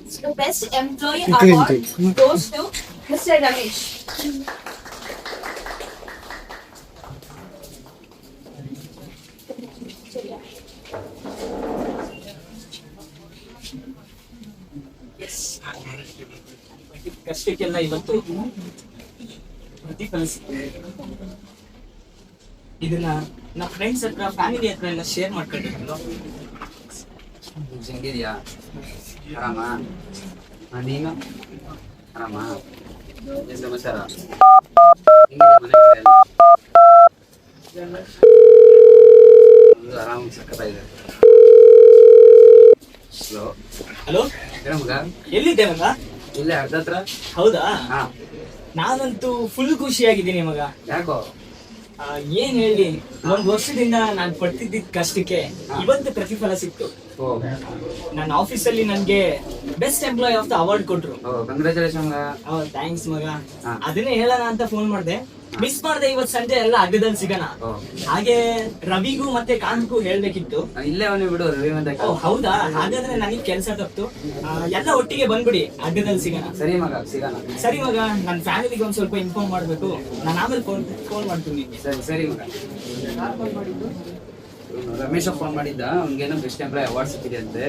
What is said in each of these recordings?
The Best Employee Award goes to Mr. Ramesh. ಕಷ್ಟಕ್ಕೆಲ್ಲ ಇವತ್ತು ಪ್ರತಿಫಲಿಸಿದೆ. ಇದನ್ನ ನಮ್ಮ ಫ್ರೆಂಡ್ಸ್ ಹತ್ರ ಫ್ಯಾಮಿಲಿ ಹತ್ರ ಎಲ್ಲ ಶೇರ್ ಮಾಡ್ಕೊಂಡಿದ್ರು. ಹೆಂಗಿದ್ಯಾ? ಆರಾಮ? ನೀನು ಆರಾಮ? ಏನ್ ಸಮಾಚಾರ? ಹೆಂಗಿದೆ ಮನೆ ಕಡೆ ಎಲ್ಲ? ಆರಾಮ ಸಕ್ಕತ್ತಾಗಿದೆ. ಹಲೋ ಹಲೋ, ಹೇಳ ಮಗ, ಎಲ್ಲಿದ್ದೆ ಮಗ? ಇಲ್ಲೇ ಅರ್ಧ ಹತ್ರ. ಹೌದಾ? ಹಾ, ನಾನಂತೂ ಫುಲ್ ಖುಷಿಯಾಗಿದ್ದೀನಿ ಮಗ. ಯಾಕೋ? ಏನ್ ಹೇಳಿ, 1 ವರ್ಷದಿಂದ ನಾನು ಪಡ್ತಿದ್ದ ಕಷ್ಟಕ್ಕೆ ಇವತ್ತು ಪ್ರತಿಫಲ ಸಿಕ್ತು. ನನ್ನ ಆಫೀಸಲ್ಲಿ ನನ್ಗೆ best employee of the award ಕೊಟ್ರು. ಕಂಗ್ರಾಚುಲೇಷನ್ ಮಗ. ಥ್ಯಾಂಕ್ಸ್ ಮಗ. ಅದನ್ನೇ ಹೇಳೋಣ ಅಂತ ಫೋನ್ ಮಾಡ್ದೆ. ಮಿಸ್ ಮಾಡ್ದೆ. ಇವತ್ತು ಸಂಜೆ ಎಲ್ಲ ಅಡ್ಡದಲ್ಲಿ ಸಿಗೋಣ. ಹಾಗೆ ರವಿಗೂ ಮತ್ತೆ ಕಾಂತ್ಗೂ ಹೇಳ್ಬೇಕಿತ್ತು. ಇಲ್ಲೇ ಅವನು ಬಿಡು, ರವಿ ಅಂತ. ಹೌದಾ? ಹಾಗಾದ್ರೆ ನನಗೆ ಕೆಲಸ ತಪ್ಪಿತು. ಎಲ್ಲ ಒಟ್ಟಿಗೆ ಬಂದ್ಬಿಡಿ, ಅಡ್ಡದಲ್ಲಿ ಸಿಗೋಣ. ಸರಿ ಮಗ, ಸಿಗೋಣ. ಸರಿ ಮಗ, ನನ್ನ ಫ್ಯಾಮಿಲಿಗೆ ಒಂದ್ ಸ್ವಲ್ಪ ಇನ್ಫಾರ್ಮ್ ಮಾಡ್ಬೇಕು. ನಾನು ಆಮೇಲೆ ಫೋನ್ ಮಾಡ್ತೀನಿ. ಸರಿ ಸರಿ ಮಗ. ರಮೇಶ್ ಫೋನ್ ಮಾಡಿದ್ದ, ಅವ್ನಿಗೇನೋ ಬೆಸ್ಟ್ ಎಂಪ್ಲಾಯ್ ಅವಾರ್ಡ್ ಸಿಕ್ಕಿದೆ ಅಂತೆ.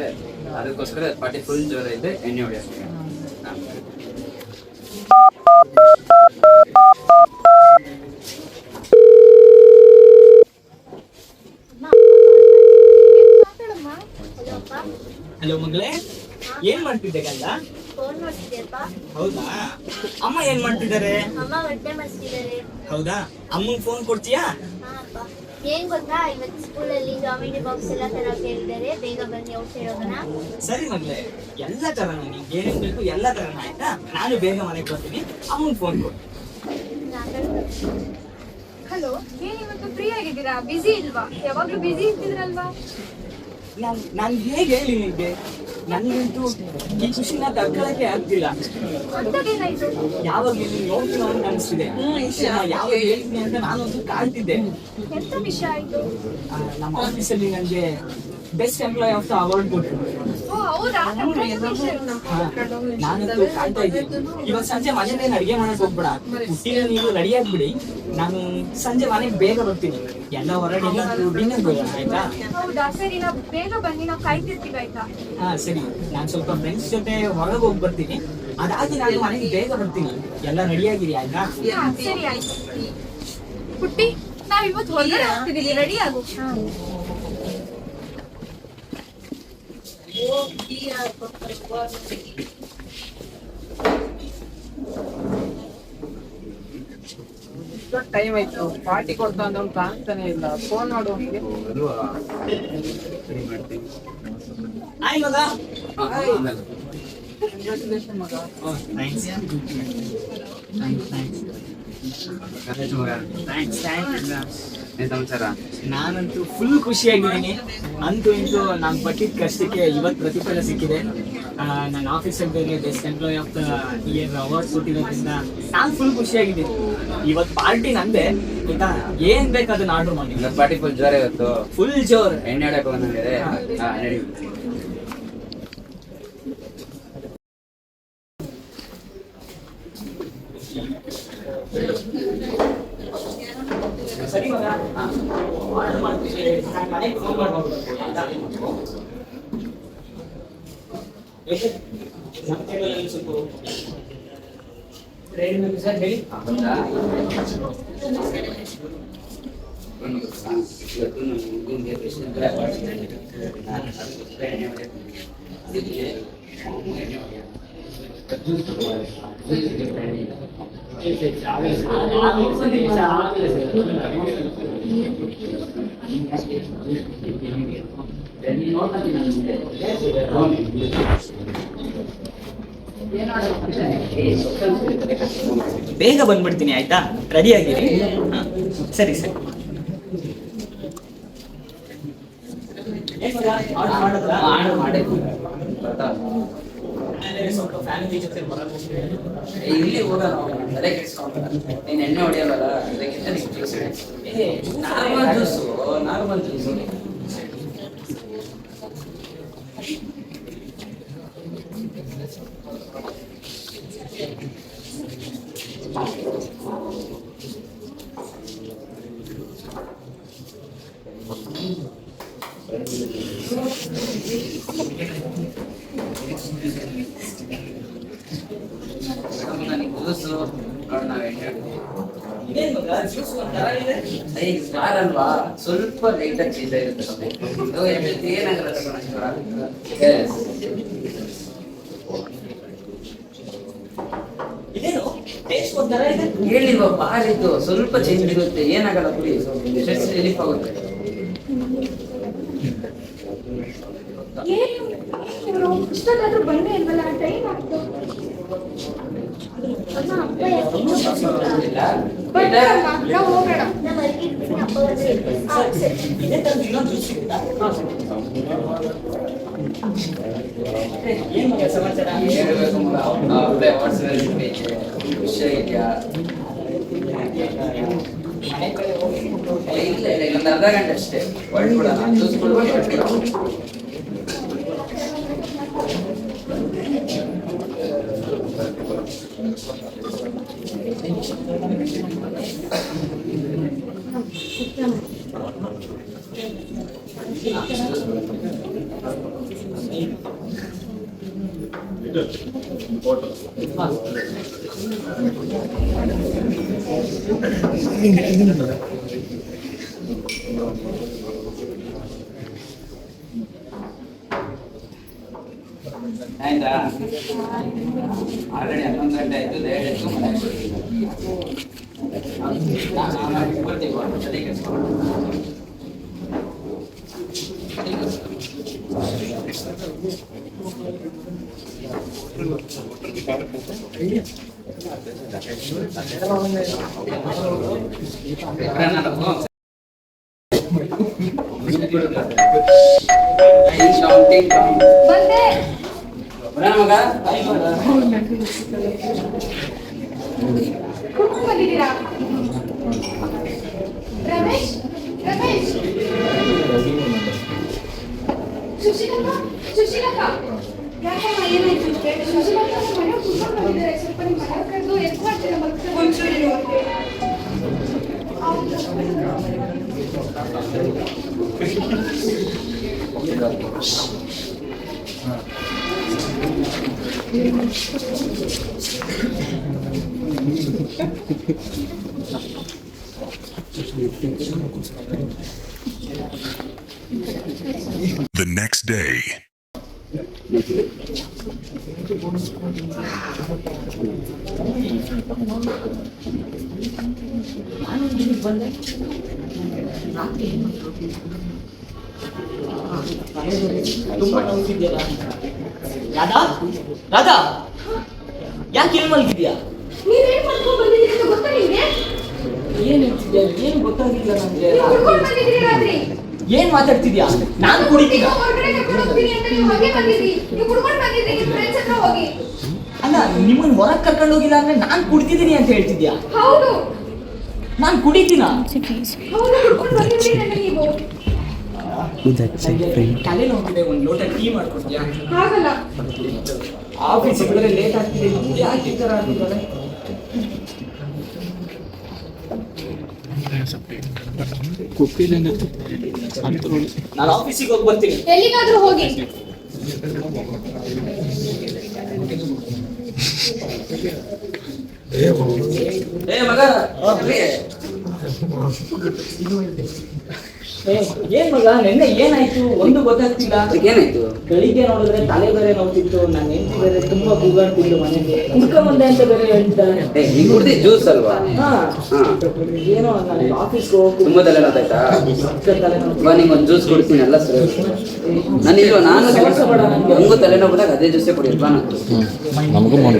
ಅದಕ್ಕೋಸ್ಕರ ಪಾರ್ಟಿ ಫುಲ್ ಜೋರ ಇದೆ. ಎಣ್ಣೆ ಹೊಡಿ ಅಷ್ಟೇ. ಹಲೋ ಮಗಳೇ, ಏನ್ ಮಾಡ್ತಿದ್ದೆ ಗಂಡ? ಫೋನ್ ಮಾಡ್ತಿದ್ಯಪ್ಪ? ಹೌದಾ? ಅಮ್ಮ ಏನ್ ಮಾಡ್ತಿದ್ದಾರೆ? ಅಮ್ಮ ಬಟ್ಟೆ ಮಾಡ್ತಿದ್ದಾರೆ. ಹೌದಾ? ಅಮ್ಮಂಗ್ ಫೋನ್ ಕೊಡ್ತೀಯಾ? ಹಾ ಅಪ್ಪ. ಏನ್ ಗೊತ್ತಾ, ಇವತ್ತು ಸ್ಕೂಲಲ್ಲಿ ಜಾಮಿನಿ ಬಾಕ್ಸ್ ಎಲ್ಲ ತರಕ್ಕೆ ಹೇಳಿದ್ದಾರೆ. ಬೇಗ ಬನ್ನಿ, ಔಷಧಿ ಹೋಗೋಣ. ಸರಿ ಮಗಳೇ, ಎಲ್ಲ ತರನ ನಿಂಗೆ ಏನೇನ್ ಬೇಕು ಎಲ್ಲ ತರನ, ಆಯ್ತಾ? ನಾನು ಬೇಗ ಮನೆಗೆ ಬರ್ತೀನಿ. ಅಮ್ಮಂಗ್ ಫೋನ್ ಕೊಡು. ಹಲೋ, ಏನ್ ಇವತ್ತು ಫ್ರೀ ಆಗಿದ್ದೀರಾ? ಬಿಸಿ ಇಲ್ವಾ? ಯಾವಾಗ್ಲೂ ಬಿಸಿ ಇರ್ತಿದ್ರಲ್ವಾ? ನಾನ್ ಹೇಗೆ ಹೇಳಿ ನಿನ್ಗೆ? ನನ್ಗಂತೂ ಈ ಖುಷಿನ ತಡ್ಕೊಳಕ್ಕೆ ಆಗ್ತಿಲ್ಲ. ಅಂತದೇನಾಯ್ತು? ಯಾವಾಗ ನೀನು ನೋಡ್ತೀನೋ ಅಂತ ಅನಿಸ್ತಿದೆ. ಯಾವಾಗ ಹೇಳ್ತೀನಿ ಅಂತ ನಾನಂತೂ ಕಾಣ್ತಿದ್ದೆ. ಎಂತ ವಿಷಯ ಆಯ್ತು? ನಮ್ಮ ಆಫೀಸಲ್ಲಿ ನನ್ಗೆ best employee of the award ಕೊಟ್ಟರು. ಓ ಹೌದಾ? ನಾನಂತೂ ಕಾಣ್ತಾ ಇದ್ದೀನಿ. ಇವತ್ತು ಸಂಜೆ ಮನೇಲಿ ಅಡಿಗೆ ಮಾಡಕ್ ಹೋಗ್ಬೇಡ. ಹುಟ್ಟಿನ ನೀವು ರೆಡಿ ಆಗ್ಬಿಡಿ. ನಾನು ಸಂಜೆ ಮನೆಗೆ ಬೇಗ ಬರ್ತೀನಿ. ಎಲ್ಲ ಹೊರಗೆ ಡಿನ್ನರ್ ಹೋಗೋಣ, ಆಯ್ತಾ? ಹೌದಾ? ಸರಿ, ನಾವು ಬೇಗ ಬನ್ನಿ, ನಾವು ಕಾಯ್ತಿರ್ತೀವಿ, ಆಯ್ತಾ? ಹಾ ಸರಿ. ನಾನು ಸ್ವಲ್ಪ ಫ್ರೆಂಡ್ಸ್ ಜೊತೆ ಹೊರಗೆ ಹೋಗಿ ಬರ್ತೀನಿ. ಅದಾಗಿ ನಾನು ಮನೆಗೆ ಬೇಗ ಬರ್ತೀನಿ. ಎಲ್ಲ ರೆಡಿ ಆಗಿರಿ, ಆಯ್ತಾ? ಹಾ, ಸರಿ ಆಯ್ತು. ಪುಟ್ಟಿ, ನಾವ್ ಇವತ್ತು ಹೊರಗಡೆ ಹೋಗ್ತಿದೀವಿ, ರೆಡಿ ಆಗು. ಟೈಮ್ ಆಯ್ತು, ಪಾರ್ಟಿ ಕೊಡ್ತಾ ಅಂತ ಅವ್ನು ಕಾಣ್ತಾನೆ ಇಲ್ಲ. ಫೋನ್ ಮಾಡು ಅವ್ನಿಗೆ. ಸರಿ ಮಾಡ್ತೀನಿ. ಆಯ್ ಮಗ. ಕಂಗ್ರಾಚುಲೇಷನ್ ಮಗ. ಏನ್ ಸಮಾಚಾರ? ನಾನಂತೂ ಫುಲ್ ಖುಷಿಯಾಗಿದ್ದೀನಿ. ಅಂತೂ ಇಂತೂ ನಾನು ಪಟ್ಟಿದ್ದ ಕಷ್ಟಕ್ಕೆ ಇವತ್ತು ಪ್ರತಿಫಲ ಸಿಕ್ಕಿದೆ. ನನ್ನ ಆಫೀಸಲ್ಲಿ best employee of the year award ಕೊಟ್ಟಿರೋದ್ರಿಂದ ನಾನು ಫುಲ್ ಖುಷಿಯಾಗಿದ್ದೀನಿ. ಇವತ್ತು ಪಾರ್ಟಿ ನಂದೆ, ಆಯ್ತಾ? ಏನ್ ಬೇಕು ಅದನ್ನ ಆರ್ಡರ್ ಮಾಡಿ. ಪಾರ್ಟಿ ಫುಲ್ ಜೋರ ಇವತ್ತು. ಫುಲ್ ಜೋರ್. ಎಣ್ಣೆ ಹೊಡ್ಯಕ್ ಹೋಗೋಣ. ಹಾ, ನಡಿ. ಸರಿ ಮಗ, ಆರ್ಡರ್ ಮಾಡ್ತೀನಿ. ನಾನು ಮನೆಗೆ ಫೋನ್ ಮಾಡ್ಬೋದು, ಆಯ್ತಾ? ನಮ್ಮ ಟೇಬಲಲ್ಲಿ ಸ್ವಲ್ಪ ರೆಡಿ ಮಾಡಿ ಸರ್, ಹೇಳಿ. ಹೌದಾ? ಇವತ್ತು ನಮ್ಮ ಹುಡುಗನಿಗೆ ಬೆಸ್ಟ್ ಎಂಪ್ಲಾಯ್ ಅವಾರ್ಡ್ ಸಿಕ್ಕಿದೆ. ನಾನು ಸ್ವಲ್ಪ ಎಣ್ಣೆ ಹೊಡ್ಯಕ್ಕೆ ಬೇಗ ಬಂದ್ಬಿಡ್ತೀನಿ, ಆಯ್ತಾ? ರೆಡಿ ಆಗಿರಿ. ಸರಿ ಸರಿ. ಆರ್ಡರ್ ಮಾಡಿ ಸ್ವಲ್ಪ ಫ್ಯಾಮಿಲಿ ಜೊತೆ ಬರೋದು. ಇಲ್ಲಿ ಹೋಗೋಣ, ಅದೇ ಕೆಡ್ಸ್ಕೊಂಡ. ನೀನ್ ಎಣ್ಣೆ ಹೊಡಿಯಲ್ಲ, ಅದಕ್ಕಿಂತ ನಾರ್ಮಲ್ ಜ್ಯೂಸು. Normal juice. ಇದೇನ್ ಮಗ ಜ್ಯೂಸ್ ಒಂಥರ ಇದೆ. ಸ್ಟಾರ್ ಅಲ್ವಾ, ಸ್ವಲ್ಪ ಲೈಟ್ ಆಗಿ ಚೇಂಜ್ ಆಗಿರುತ್ತೆ. ಏನಾಗಲ್ಲ ತಗೊಂಡು. ಇದೇನು ಟೇಸ್ಟ್ ಒಂಥರ ಇದೆ. ಹೇಳಿಲ್ವಾ ಬಾರಿದ್ದು ಸ್ವಲ್ಪ ಚೇಂಜ್ ಇರುತ್ತೆ, ಏನಾಗಲ್ಲ ಕುಡಿ, ಸ್ಟ್ರೆಸ್ ರಿಲೀಫ್ ಆಗುತ್ತೆ. ಇಷ್ಟೊತ್ತಾದ್ರೂ ಬಂದೇ ಇಲ್ವಲ್ಲ, ಟೈಮ್ ಆಗ್ತು. ಅಮ್ಮ ಅಪ್ಪ ಯಾಕೆ ಇನ್ನೂ ಇಲ್ಲ? ಬರ್ತಾರಮ್ಮ, ನಾವು ಹೋಗೋಣ. ನಾ ಮಲಗಿರ್ತೀನಿ, ಅಪ್ಪ ಬಂದ್ರೆ ಸರಿ. ಇದೇ ತರ ಇನ್ನೊಂದು ಜ್ಯೂಸ್ ಸಿಗುತ್ತಾ? ಏನ್ ಮಗ ಸಮಾಚಾರ? ಹೇಳ್ಬೇಕು ಮಗ, ಅಪ್ಲೈ ವಾಟ್ಸಲ್ಲಿ ಖುಷಿಯಾಗಿದ್ಯಾ? ಮನೆ ಕಡೆ ಹೋಗಿ ಇಲ್ಲ ಇಲ್ಲ, ಇನ್ನೊಂದು ಅರ್ಧ ಗಂಟೆ ಅಷ್ಟೇ ಹೊರಟ್ಬಿಡೋಣ. ಜ್ಯೂಸ್ ಕೊಡ್ಬೋದು, ಹೊರಟ್ಬಿಡೋಣ. ಆಯ್ತಾ? ಆಲ್ರೆಡಿ 11 ಗಂಟೆ ಆಯ್ತು, ದಯವಿಟ್ಟು ಮನೆಗೆ ಬರ್ತೀವಿ. ತಲೆ ಕೆಡಿಸ್ಕೊಬೇಡ. ಬಂದೆ. ಮಗ ಕುಡ್ಕೊಂಡ್ ಬಂದಿದ್ದೀರಾ? ರಮೇಶ್, ರಮೇಶ್, ಸುಶೀಲಕ್ಕ, ಸುಶೀಲಕ್ಕ, ಯಾಕಮ್ಮ ಏನಾಯ್ತು? ಸುಶೀಲಕ್ಕ ಮನೆ ಕುಡ್ಕೊಂಡು ಬಂದಿದ್ದಾರೆ. ಸ್ವಲ್ಪ ನಿಮ್ಮ ಮನೆ ಕರೆದು ಎದ್ದು ಮಾಡ್ತೀರಾ? ಒಂಚೂರು ಇರುವಂತೆ. The next day. ತುಂಬಾ ನೋವಿದ್ಯಲ್ಲ. ರಾಧಾ, ರಾಧಾ, ಯಾಕೆ ಇಲ್ಲಿ ಮಲಗಿದ್ಯಾ? ನೀವೇನ್ ಮಾಡ್ಕೊಂಡ್ ಬಂದಿದ್ದೀರಿ ಅಂತ ಗೊತ್ತಾ ನಿಮ್ಗೆ? ಏನ್ ಹೇಳ್ತಿದ್ಯಾ? ಏನ್ ಗೊತ್ತಾಗಿಲ್ಲ ನನ್ಗೆ. ನೀವು ಕುಡ್ಕೊಂಡ್ ಬಂದಿದ್ದೀರಿ ರಾತ್ರಿ. ಏನ್ ಮಾತಾಡ್ತಿದ್ಯಾ? ನಾನ್ ಕುಡಿತೀನ? ನೀವು ಹೊರಗಡೆ ಕರ್ಕೊಂಡು ಹೋಗ್ತೀನಿ ಅಂತ ನೀವು ಹಾಗೆ ಬಂದಿದ್ದೀರಿ. ನೀವು ಕುಡ್ಕೊಂಡು ಬಂದಿದ್ದೀರಿ, ನಿಮ್ಮ ಫ್ರೆಂಡ್ಸ್ ಹತ್ರ ಹೋಗಿ. ಅಲ್ಲ, ನಿಮ್ಮನ್ ಹೊರಗ್ ಕರ್ಕೊಂಡು ಹೋಗಿಲ್ಲ ಅಂದ್ರೆ ನಾನ್ ಕುಡ್ತಿದ್ದೀನಿ ಅಂತ ಹೇಳ್ತಿದ್ಯಾ? ಹೌದು ನಾನ್ ಕುಡಿತೀನ? ಹೌದು, ಕುಡ್ಕೊಂಡು ಬಂದಿದ್ದೀರಿ ನೀವು. ತಲೆ ನೋವಿದೆ, ಒಂದ್ ಲೋಟ ಟೀ ಮಾಡ್ಕೊಡ್ತೀಯಾ? ಹಾಗಲ್ಲ. ಆಫೀಸ್ ಹೋದ್ರೆ ಲೇಟ್ ಆಗ್ತಿದೆ. ಯಾಕೆ ಈ ತರ ಆಗ್ತಿದ್ದಾರೆ? ನಾನು ಆಫೀಸಿಗೆ ಹೋಗಿ ಬರ್ತೀನಿ. ಎಲ್ಲಿಗಾದ್ರೂ ಹೋಗಿ. ಏ ಮಗ, ಏನ್ ಮಗ, ನಿನ್ನೆ ಏನಾಯ್ತು ಒಂದು ಗೊತ್ತಾಗ್ತಿಲ್ಲ. ಏನಾಯ್ತು? ಬೆಳಿಗ್ಗೆ ನೋಡಿದ್ರೆ ತಲೆ ಬೇರೆ ನೋವ್ತಿತ್ತು. ನನ್ನ ಹೆಂಡತಿ ಬೇರೆ ತುಂಬಾ ಕೂಗಾಡ್ತಿದ್ದು ಮನೆಗೆ. ಕುಡ್ಕೊಂಬಂದೆ ಅಂತ ಬೇರೆ ಹೇಳ್ತಿದ್ದಾಳೆ. ನೀನ್ ಕುಡ್ದಿ ಜ್ಯೂಸ್ ಅಲ್ವಾ? ಹಾ, ಏನೋ ನಾನು ಆಫೀಸ್ಗೆ ಹೋಗಿ ತುಂಬಾ ತಲೆ ನೋತಾಯ್ತಾ? ಬಾ, ನಿಂಗೆ ಒಂದು ಜ್ಯೂಸ್ ಕೊಡ್ತೀನಿ, ಎಲ್ಲ ಸರಿ. ನಾನು ಇಲ್ವಾ, ನಾನು ನಂಗೂ ತಲೆನೋವು ಬಂದಾಗ ಅದೇ ಜ್ಯೂಸೇ ಕುಡಿಯಲ್ವಾ ನಾನು. ನಮಗೂ ಮಾಡಿ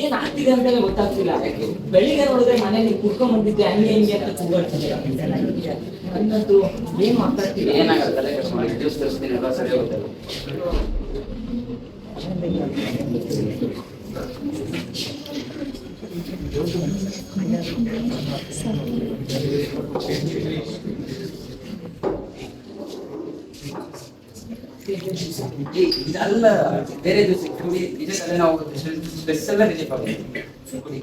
ಏನ್ ಆಗ್ತಿದೆ ಅಂತಾನೆ ಗೊತ್ತಾಗ್ತಿಲ್ಲ. ಬೆಳಿಗ್ಗೆ ನೋಡಿದ್ರೆ ಮನೇಲಿ ಕುಡ್ಕೊಂಡ್ ಬಂದಿದ್ದೆ, ಹಂಗೆ ಹಿಂಗೆ ಅಂತ ಕೂಗಾಡ್ತಿದ್ದೆ. ನನ್ನಂತೂ ಏನ್ ಮಾತಾಡ್ತಿಲ್ಲ. ಏನಾಗಲ್ಲ, ತಲೆ ಕೆಡಿಸ್ಕೊಂಡು ಜ್ಯೂಸ್ ತರಿಸ್ತೀನಿ, ಎಲ್ಲ ಸರಿ ಹೋಗುತ್ತೆ. ಇದೆಲ್ಲ ಬೇರೆ ಜ್ಯೂಸ್ ಕುಡಿ, ಇದೇ ತಲೆನೋವು ಸ್ಟ್ರೆಸ್ ಎಲ್ಲ ರಿಲೀಫ್ ಆಗುತ್ತೆ ಕುಡಿ.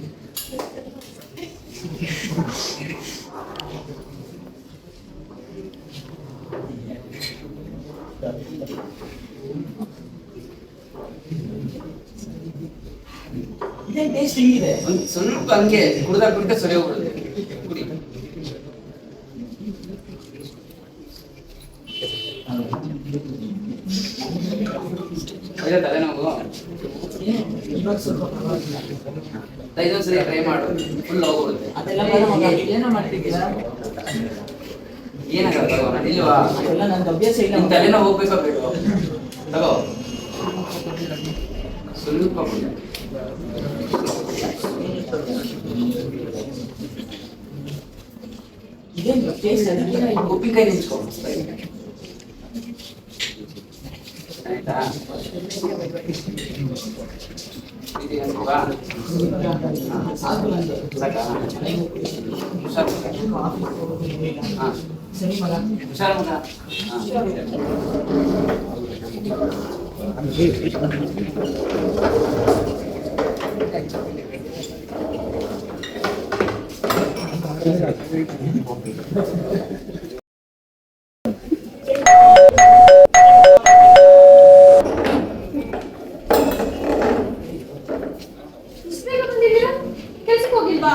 ಇದೇನ್ ಟೇಸ್ಟ್ ಹಿಂಗಿದೆ? ಒಂದು ಸ್ವಲ್ಪ ಹಂಗೆ ಕುಡ್ದಾಗ ಕುಡಿದ ಸರಿ ಹೋಗ್ಬಿಡುತ್ತೆ ಕುಡಿ. ತಲೆನೋವು ಇವಾಗ ಸ್ವಲ್ಪ ಇದೊಂದ್ಸರಿ ಟ್ರೈ ಮಾಡು, ಫುಲ್ ಹೋಗ್ಬಿಡುತ್ತೆ. ಅದೆಲ್ಲ ಏನೋ ಮಾಡ್ತಿದ್ದೀರಾ? ಏನಾಗಲ್ಲ ತಗೋ, ನಾನು ಇಲ್ವಾ? ಅದೆಲ್ಲ ನಂದು ಅಭ್ಯಾಸ ಇಲ್ಲ. ನಿನ್ ತಲೆನೋವು ಹೋಗ್ಬೇಕೋ ಬೇಡೋ? ತಗೋ ಸ್ವಲ್ಪ ಕುಡಿ. ಇದೇನ್ ಟೇಸ್ಟ್ ಅದಕ್ಕೆ ಉಪ್ಪಿನಕಾಯಿ ನೆಂಚ್ಕೊ ಆಯ್ತಾ? ಇದೆಯಲ್ವಾ? ಸಾಕು ನಂದು. ಸಾಕಾ? ಹುಷಾರು ಹಾ ಸರಿ ಮಗ. ಹುಷಾರು ಮಗ. ಕೆಲ್ಸಕ್ಕೆ ಹೋಗಿಲ್ವಾ?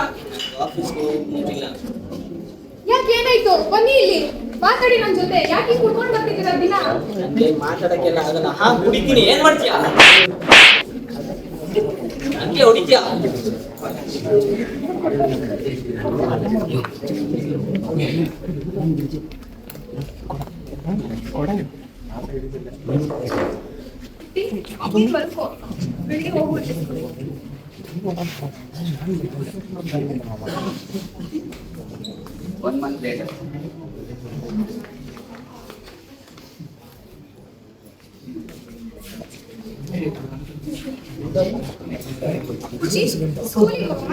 ಆಫೀಸ್ಗೆ ಹೋಗಿಲ್ಲ. ಯಾಕೆ ಏನಾಯ್ತು? ಬನ್ನಿ ಇಲ್ಲಿ ಮಾತಾಡಿ ನನ್ ಜೊತೆ. ಯಾಕೆ ಕುಡ್ಕೊಂಡು ಬರ್ತಿದ್ದೀರಾ ದಿನ? ನನಗೆ ಮಾತಾಡಕ್ಕೆಲ್ಲ ಆಗಲ್ಲ. ಹಾ ಕುಡಿತೀನಿ. ಏನ್ ಮಾಡ್ತೀಯಾ? ನನಗೆ ಹೊಡಿತೀಯಾ? ಬರ್ಕೋ ಬೆಳಿಗ್ಗೆ ಹೋಗ್ಬಿಟ್ಟೆ. 1 month later. ಖುಷಿ ಸ್ಕೂಲಿಗೆ ಹೋಗೋಣ.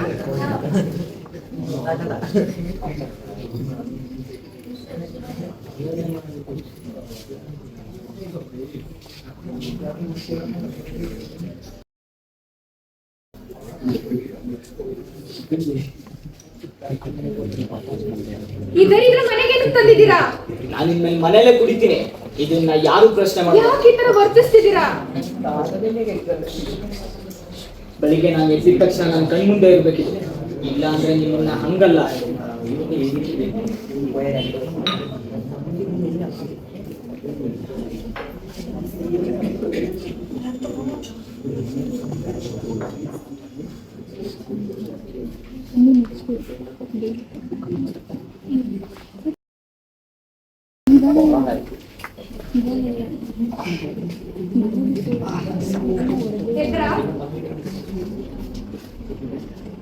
ಈ ದರಿದ್ರ ಮನೆಗೆ ತಂದಿದ್ದೀರಾ? ನಾನು ಇನ್ಮೇಲೆ ಮನೇಲೆ ಕುಡಿತೀನಿ. ಇದನ್ನ ಯಾರು ಪ್ರಶ್ನೆ ಮಾಡಿ ಯಾಕೆ ಈ ತರ ವರ್ತಿಸ್ತಿದ್ದೀರಾ? ಬೆಳಿಗ್ಗೆ ನಾನು ಎದ್ದಿದ ತಕ್ಷಣ ನನ್ನ ಕೈ ಮುಂದೆ ಇರ್ಬೇಕಿದೆ. ಇಲ್ಲ ಅಂದ್ರೆ ನಿಮ್ಮನ್ನ ಹಂಗಲ್ಲ.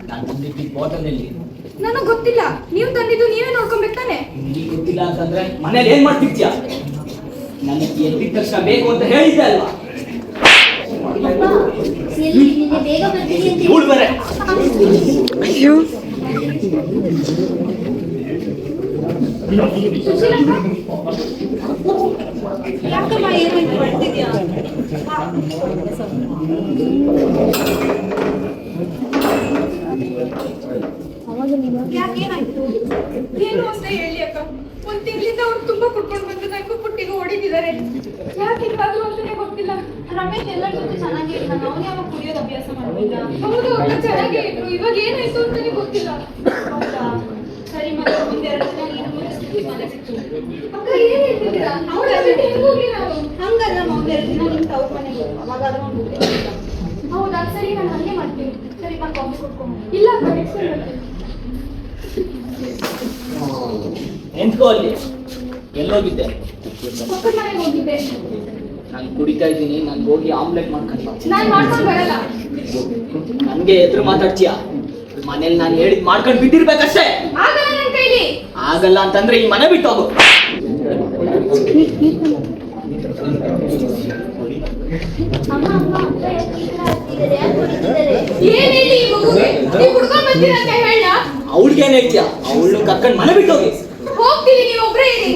ನಾನು ತಂದಿದ್ದ ಬಾಟಲ್ ಅಲ್ಲಿ ನನಗೆ ಗೊತ್ತಿಲ್ಲ. ನೀವು ತಂದಿದ್ದು ನೀವೇ ನೋಡ್ಕೊಬೇಕು ತಾನೆ? ನಿಮಗೆ ಗೊತ್ತಿಲ್ಲ ಅಂತಂದ್ರೆ ಮನೇಲಿ ಏನ್ ಮಾಡ್ತಿದ್ಯಾ? ನನಗೆ ಎದ್ದಿದ ತಕ್ಷಣ ಬೇಕು ಅಂತ ಹೇಳಿದ್ದೆ ಅಲ್ವಾ? ಎಲ್ಲಿ ನಿನ್ನೆ ಬೇಗ ಬರ್ತೀನಿ ಅಂತ ಇವಳು ಬರೇ ಸುಶೀಲಕ್ಕ, ಯಾಕಮ್ಮ ಏನಾಯ್ತು ಮಾಡ್ತಿದ್ಯಾ? ಯಾಕೇನಾಯ್ತು? ಏನು ಅಂತ ಹೇಳಿ ಅಕ್ಕ. 1 ತಿಂಗಳಿಂದ ಅವ್ರು ತುಂಬಾ ಕುಡ್ಕೊಂಡು ಬಂದು ನನಗೂ ಪುಟ್ಟಿಗೂ ಹೊಡಿತಿದ್ದಾರೆ. ಯಾಕೆ ಹಿಂಗಾದ್ರು ಅಂತಾನೆ ಗೊತ್ತಿಲ್ಲ. ರಮೇಶ್ ಎಲ್ಲರ ಜೊತೆ ಚೆನ್ನಾಗಿ ಇರ್ತಾನೆ. ಅವನು ಯಾವಾಗ ಕುಡಿಯೋದು ಅಭ್ಯಾಸ ಮಾಡಿಲ್ಲ. ಹೌದು, ಅಕ್ಕ ಚೆನ್ನಾಗೇ ಇದ್ರು. ಇವಾಗ ಏನಾಯ್ತು ಅಂತಾನೆ ಗೊತ್ತಿಲ್ಲ. ಹೌದಾ? ಸರಿ, ಮತ್ತೆ ಒಂದೆರಡು ದಿನ ನೀನು ಪರಿಸ್ಥಿತಿ ಮನೆ ಸಿಕ್ತು. ಅಕ್ಕ ಏನ್ ಹೇಳ್ತಿದ್ದೀರಾ? ಅವ್ರ ಜೊತೆ ಹೆಂಗ್ ಹೋಗ್ಲಿ ನಾವು? ಹಂಗಲ್ಲ, ಒಂದೆರಡು ದಿನ ನಿನ್ ತವ್ರ ಮನೆಗೆ ಹೋಗು. ಅವಾಗಾದ್ರೂ ಒಂದು ಬುದ್ಧಿ ಬರುತ್ತೆ. ಹೌದಾ, ಸರಿ, ನಾನು ಹಂಗೆ ಮಾಡ್ತೀನಿ. ಸರಿ, ನಾನು ಕಾಫಿ ಕೊಡ್ಕೊಂಡು ಇಲ್ಲ ಅಕ್ಕ, ನೆಕ್ಸ್ಟ್ ಟೈಮ್ ಬರ್ತೀನಿ. ನಿಂತ್ಕೋ ಅಲ್ಲಿ. ಎಲ್ಲೋಗಿದ್ದೆ? ಪಕ್ಕದ ಮನೆಗೆ ಹೋಗಿದ್ದೆ. ನಾನು ಕುಡಿತಾ ಇದ್ದೀನಿ. ನಾನು ಹೋಗಿ ಆಮ್ಲೆಟ್ ಮಾಡ್ಕೊಂಡು ಬರ್ತೀನಿ. ನಾನ್ ಮಾಡ್ಕೊಂಡ್ ಬರಲ್ಲ. ನನ್ಗೆ ಎದುರು ಮಾತಾಡ್ತೀಯಾ? ಮನೇಲಿ ನಾನು ಹೇಳಿದ್ ಮಾಡ್ಕೊಂಡು ಬಿದ್ದಿರ್ಬೇಕಷ್ಟೇ. ಆಗಲ್ಲ ನನ್ನ ಕೈಲಿ. ಆಗಲ್ಲ ಅಂತಂದ್ರೆ ಈ ಮನೆ ಬಿಟ್ಟು ಹೋಗು. ಅಮ್ಮ ಅಮ್ಮ ಅಂತ ಹೇಳ್ತಿದ್ದಾರೆ. ಯಾಕೆ ಹೊಡಿತಿದ್ದಾರೆ? ಏನ್ ಹೇಳಿ ಈ ಮಗುಗೆ? ನೀವು ಕುಡ್ಕೊಂಡ್ ಬರ್ತೀರಾ ಅಂತ ಹೇಳ? ಅವಳಿಗೇನ್ ಹೇಳ್ತೀಯಾ? ಅವಳು ಕರ್ಕೊಂಡು ಮನೆ ಬಿಟ್ಟು ಹೋಗಿ. ಹೋಗ್ತೀವಿ, ನೀವು ಒಬ್ರೇ ಇರಿ.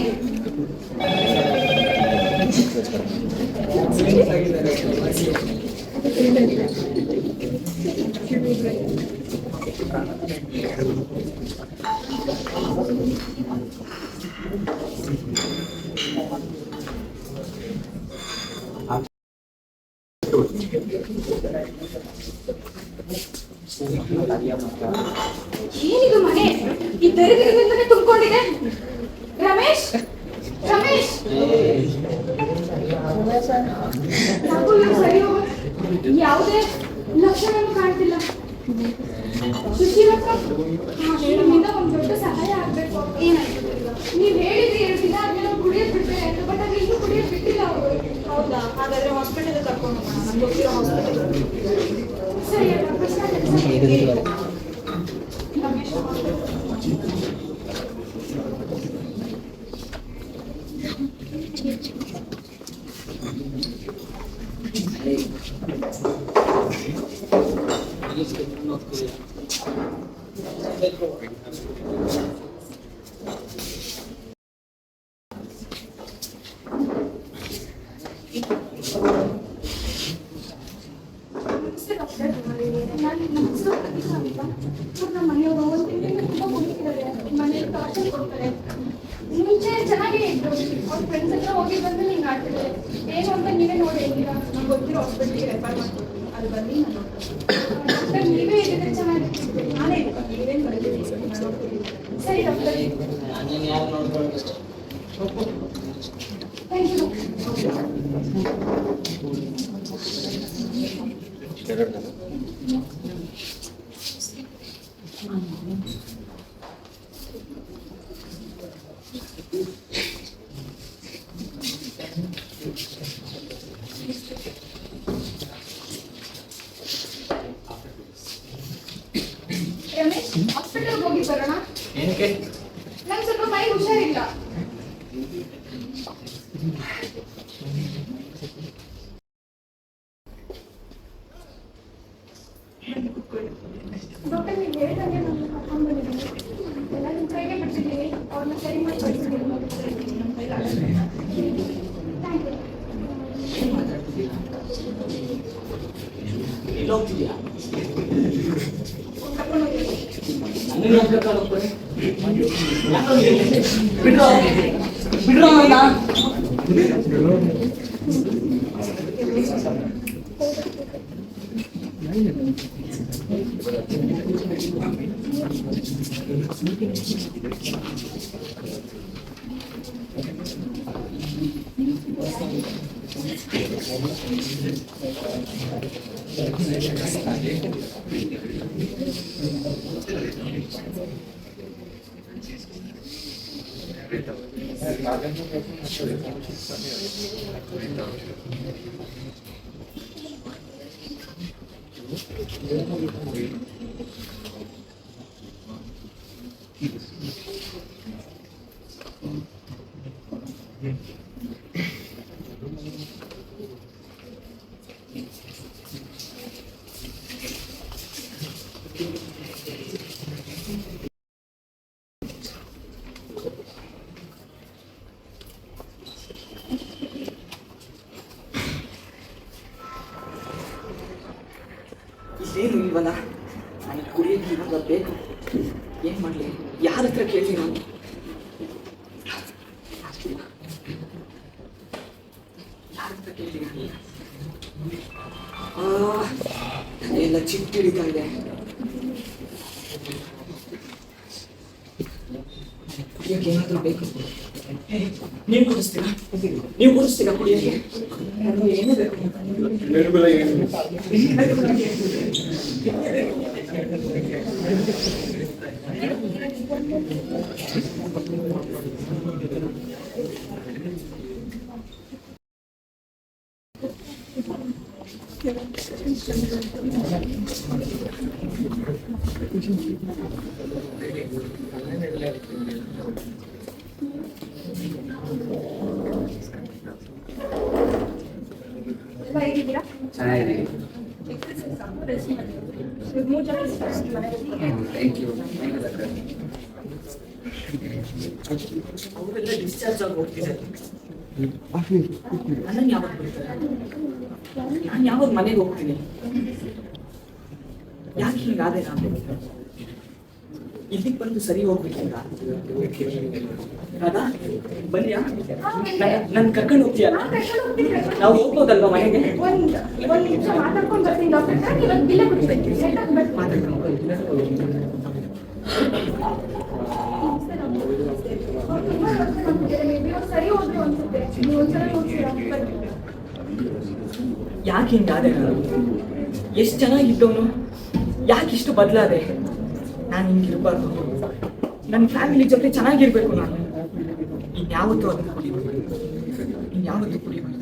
ಏನಿದು ಮನೆ ಈ ದರಿದ್ರದಿಂದಲೇ ತುಂಬಿಕೊಂಡಿದೆ. ರಮೇಶ್ ರಮೇಶ್ ಯಾಕೋ ಇವ್ರು ಸರಿ ಹೋಗು. ಯಾವುದೇ ಲಕ್ಷಣವನ್ನು ಕಾಣ್ತಿಲ್ಲ. ಸುಶೀಲಕ್ಕ, ನಿಮ್ಮಿಂದ ಒಂದು ದೊಡ್ಡ ಸಹಾಯ ಆಗ್ಬೇಕು. ಏನಾಯ್ತು? ನೀವ್ ಹೇಳಿದ್ರಿ 2 ದಿನ ಆದ್ಮೇಲೆ ಕುಡಿಯೋದ್ ಬಿಟ್ರೆ ಅಂತ, ಬಟ್ ಅಲ್ಲಿ ಇನ್ನೂ ಕುಡಿಯೋದ್ ಬಿಟ್ಟಿಲ್ಲ ಅವರು. ಹೌದಾ? ಹಾಗಾದ್ರೆ ಹಾಸ್ಪಿಟಲ್ ಕರ್ಕೊಂಡು ಹೋಗೋಣ. ನಮ್ಗೆ ಗೊತ್ತಿರೋ ಹಾಸ್ಪಿಟಲ್. ಸರಿ ಅಲ್ಲ, ಪ್ರಶ್ನೆ ರಮೇಶ್ ಮನೆಯವರು ಒಂದು ತಿಂಗಳಿಂದ ತುಂಬಾ ಕುಡಿತಿದ್ದಾರೆ. ಮನೆಯಲ್ಲಿ ಟಾರ್ಚರ್ ಕೊಡ್ತಾರೆ. ಮುಂಚೆ ಚೆನ್ನಾಗೇ ಇದ್ರು. ಅವ್ರ ಫ್ರೆಂಡ್ಸ್ ಹತ್ರ ಹೋಗಿ ಬಂದು ಹಿಂಗೆ ಆಡ್ತಿದ್ದಾರೆ. ಏನು ಅಂತ ನೀವೇ ನೋಡಿ ಹೆಂಗಿಲ್ಲ. ನಮ್ಗೆ ಗೊತ್ತಿರೋ ಹಾಸ್ಪಿಟ್ಲಿಗೆ ರೆಫರ್ ಮಾಡ್ತೀವಿ. ಅಲ್ಲಿ ಬನ್ನಿ ನಾನು ಡಾಕ್ಟರ್, ನೀವೇ ಇದ್ದಿದ್ರೆ ಚೆನ್ನಾಗಿರ್ತಿದ್ದೆ. ನಾನೇ ಇದ್ದೀನಿ, ನೀವೇನು ಬರೀತೀವಿ. ಸರಿ ಡಾಕ್ಟರ್, ಥ್ಯಾಂಕ್ ಯು. ರಮೇಶ್, ಹಾಸ್ಪಿಟಲ್ಗೆ ಹೋಗಿ ಬರೋಣ. ಏನಕ್ಕೆ? ನಂಗೆ ಸ್ವಲ್ಪ ಮೈ ಹುಷಾರಿಲ್ಲ. ಡಾಕ್ಟರ್, ನೀವು ಹೇಳಿದಂಗೆ ನಾನು ಕರ್ಕೊಂಡು ಬಂದಿದ್ದೀನಿ. ಎಲ್ಲ ನಿಮ್ಮ ಕೈಗೆ ಬಿಡ್ತಿದ್ದೀನಿ. ಅವ್ರನ್ನ ಸರಿ ಮಾಡಿ ಕಳಿಸ್ತೀನಿ. ನಮ್ಮ ಕೈಲಾಗಲ್ಲ. Thank you. ಎಲ್ಲಿ ಹೋಗ್ತಿದ್ಯಾ? ಕರ್ಕೊಂಡು ಹೋಗಿ. ಬಿಡ್ರೋ ಇದೇನು ಇಲ್ವಲ್ಲ? ನನಗೆ ಕುಡಿಯೋಕ್ಕೆ ಇವಾಗ ಬೇಕು. ಏನು ಮಾಡಲಿ? ಯಾರ ಹತ್ರ ಕೇಳಿ ನಾನು? ಯಾರ ಹತ್ರ ಕೇಳಿ? ಎಲ್ಲ ಚಿಕ್ಕ ಹಿಡಿತಾ ಇದೆ. ಕುಡಿಯೋಕ್ಕೆ ಏನಾದರೂ ಬೇಕು. ನೀವು ಕುಡಿಸ್ತೀರಾ? ನೀವು ಕುಡಿಸ್ತೀರಾ ಕುಡಿಯೋಕ್ಕೆ? ಏನೇ ಬೇಕು? ಹೇಗಿದ್ದೀರಾ? ಚೆನ್ನಾಗಿದ್ದೀನಿ. Thank you. ಅವರೆಲ್ಲ ಡಿಸ್ಚಾರ್ಜ್ ಆಗಿ ಹೋಗ್ತಿದ್ದಾರೆ. ನನ್ನ ಯಾವಾಗ ಬಿಡ್ತಾರೆ? ನಾನು ಯಾವಾಗ ಮನೆಗೆ ಹೋಗ್ತೀನಿ? ಯಾಕೆ ಹಿಂಗಾದೆ ನಾನು? ಇಲ್ಲಿಗೆ ಬಂದು ಸರಿ ಹೋಗ್ಬೇಕಿಲ್ಲ. ರಾಧಾ ಬನ್ನಿಯಾ, ನನ್ ಕರ್ಕೊಂಡು ಹೋಗ್ತೀಯಲ್ಲ? ನಾವು ಹೋಗ್ಬೋದಲ್ವಾ ಮನೆಗೆ? ಒಂದ್ ನಿಮಿಷ ಮಾತಾಡ್ಕೊಂಡು ಬರ್ತೀನಿ ಡಾಕ್ಟರ್ ಹತ್ರ. ನೀವೊಂದು ಬಿಲ್ಲ ಕೊಡ್ಬೇಕು. ಸರಿ ಹೋದ್ರು ಅನ್ಸುತ್ತೆ. ನೀವು ಒಂದ್ಸಲ ನೋಡ್ತೀರಾ? ಯಾಕೆ ಹಿಂಗಾದೆ ನಾನು? ಎಷ್ಟು ಚೆನ್ನಾಗಿದ್ದವನು, ಯಾಕೆ ಇಷ್ಟು ಬದಲಾದೆ? ನಾನು ಹಿಂಗಿರ್ಬಾರ್ದು. ನನ್ನ ಫ್ಯಾಮಿಲಿ ಜೊತೆ ಚೆನ್ನಾಗಿರ್ಬೇಕು ನಾನು. ಇನ್ಯಾವತ್ತೂ ಅದನ್ನು ಕುಡಿಬಾರ್ದು. ಇನ್ಯಾವತ್ತೂ ಕುಡಿಬಾರ್ದು.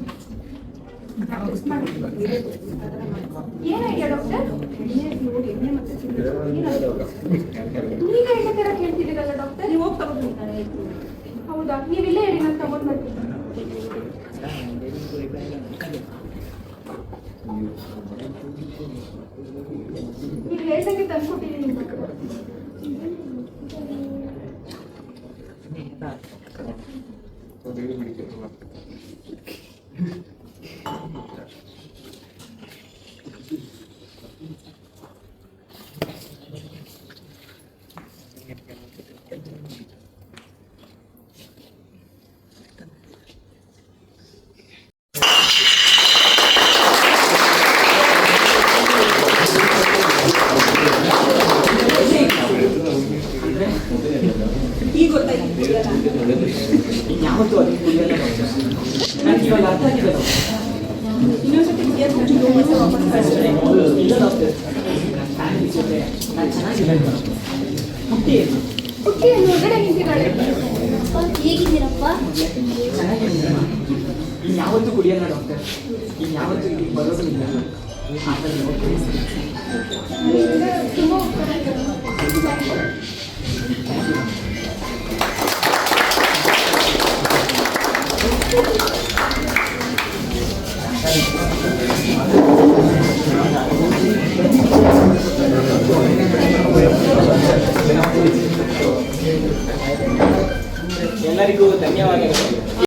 ಏನಾಯ್ತು ಡಾಕ್ಟರ್? ಈಗ ಎಣ್ಣೆ ತರ ಕೇಳ್ತಿದ್ದೀರಲ್ಲ ಡಾಕ್ಟರ್? ನೀವು ಹೋಗಿ ತಗೊಂಡು. ಹೌದಾ, ನೀವಿಲ್ಲೇ ಹೇಳಿ, ನಾನು ತಗೊಂಡು ಬರ್ತೀನಿ. ನೀವು ಹೇಳ್ದಂಗೆ ತಂದ್ಕೊಟ್ಟಿದ್ದೀನಿ. ಈಗ ಗೊತ್ತಾಯ್ತು, ಇನ್ಯಾವತ್ತೂ ಅದನ್ನು ಕುಡಿಯಲ್ಲ. ನನಗೆ ಇವಾಗ ಅರ್ಥ ಆಗಿದೆ. ಇನ್ನೊಂದ್ಸತಿ ಕುಡಿಯೋದು ವಾಪಸ್ ಕಳಿಸ್ತಾರೆ. ಇಲ್ಲ ಡಾಕ್ಟರ್, ನನ್ನ ಫ್ಯಾಮಿಲಿ ಜೊತೆ ನಾನು ಚೆನ್ನಾಗಿಲ್ಲ. ಹುಟ್ಟಿಯನ್ನು ಹೊರಗಡೆ ನಿಂತಿದ್ದಾಳೆ. ಹೇಗಿದ್ದೀರಪ್ಪ? ಚೆನ್ನಾಗಿಲ್ಲ. ಇನ್ಯಾವತ್ತೂ ಕುಡಿಯಲ್ಲ ಡಾಕ್ಟರ್. ಇನ್ಯಾವತ್ತೂ ಇಲ್ಲಿಗೆ ಬರೋದು ಇಲ್ಲ. ತುಂಬ ಉಪಕಾರ.